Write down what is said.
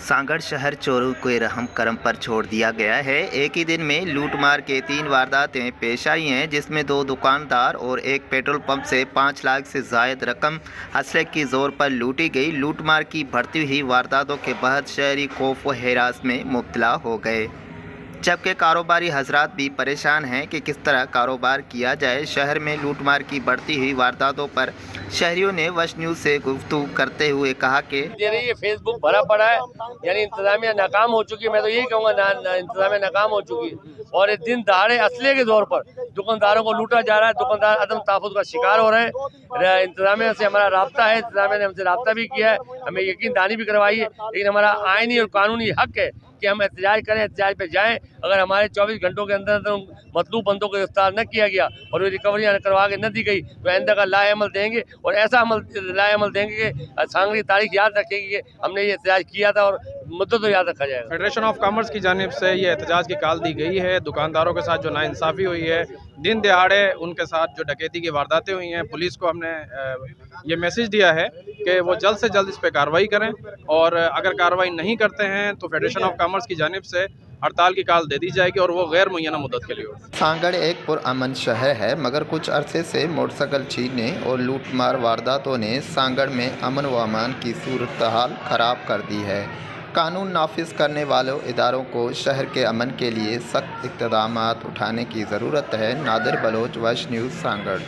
सांगड़ शहर चोरों के रहम करम पर छोड़ दिया गया है। एक ही दिन में लूटमार के 3 वारदातें पेश आई हैं, जिसमें 2 दुकानदार और एक पेट्रोल पंप से 5 लाख से ज़ायद रकम असले की जोर पर लूटी गई। लूटमार की बढ़ती हुई वारदातों के बाद शहरी खौफ व हिरास में मुब्तला हो गए, जबकि कारोबारी हजरात भी परेशान हैं कि किस तरह कारोबार किया जाए। शहर में लूटमार की बढ़ती हुई वारदातों पर शहरियों ने वश न्यूज़ से गुफ्तगू करते हुए कहा कि दे रही है, फेसबुक भरा पड़ा है, यानी इंतजामिया नाकाम हो चुकी है। मैं तो यही कहूँगा इंतजामिया नाकाम हो चुकी है और एक दिन दहाड़े असले के दौर पर दुकानदारों को लूटा जा रहा है। दुकानदार अदम तहफ़्फ़ुज़ का शिकार हो रहे हैं। इंतजामिया से हमारा राब्ता है, इंतजामिया ने हमसे राब्ता भी किया है, हमें यकीन दहानी भी करवाई है, लेकिन हमारा आइनी और कानूनी हक है कि हम एहतजाज करें, एहतजाज पे जाएं। अगर हमारे 24 घंटों के अंदर अंदर मतलूब बंदों को गिरफ्तार न किया गया और रिकवरियाँ करवा के न दी गई तो आइंदा का लाएअमल देंगे और ऐसा लाएअमल देंगे कि सांगड़ी तारीख याद रखेगी कि हमने ये एहतजाज किया था और मुद्दत तो याद रखा जाएगा। फेडरेशन ऑफ कॉमर्स की जानिब से ये एहतजाज की कॉल दी गई है। दुकानदारों के साथ जो नाइंसाफ़ी हुई है, दिन दहाड़े उनके साथ जो डकैती की वारदातें हुई हैं, पुलिस को हमने ये मैसेज दिया है कि वो जल्द से जल्द इस पर कार्रवाई करें और अगर कार्रवाई नहीं करते हैं तो फेडरेशन ऑफ कॉमर्स की जानिब से हड़ताल की कॉल दे दी जाएगी और वो गैर मुय्यना मुद्दत के लिए हो। सांगड़ एक पुरअमन शहर है, मगर कुछ अरसे से मोटरसाइकिल छीनने और लूटमार वारदातों ने सांगड़ में अमन व अमान की सूरत हाल ख़राब कर दी है। कानून नाफिज करने वालों इदारों को शहर के अमन के लिए सख्त इक़दामात उठाने की ज़रूरत है। नादिर बलोच, वश न्यूज़, सांगड़।